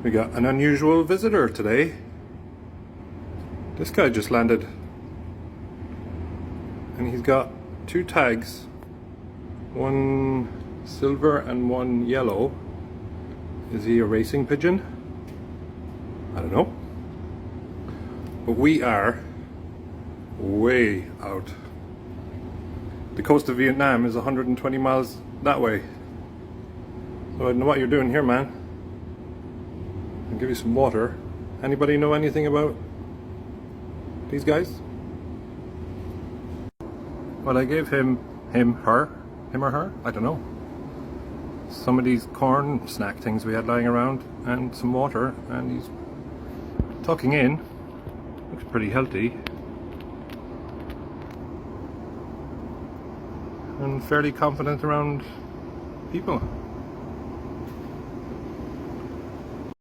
We got an unusual visitor today. This guy just landed. And he's got 2 tags. One silver and one yellow. Is he a racing pigeon? I don't know. But we are way out. The coast of Vietnam is 120 miles that way. So I don't know what you're doing here, man. I'll give you some water. Anybody know anything about these guys? Well, I gave him or her, I don't know. Some of these corn snack things we had lying around and some water, and he's tucking in. Looks pretty healthy. And fairly confident around people.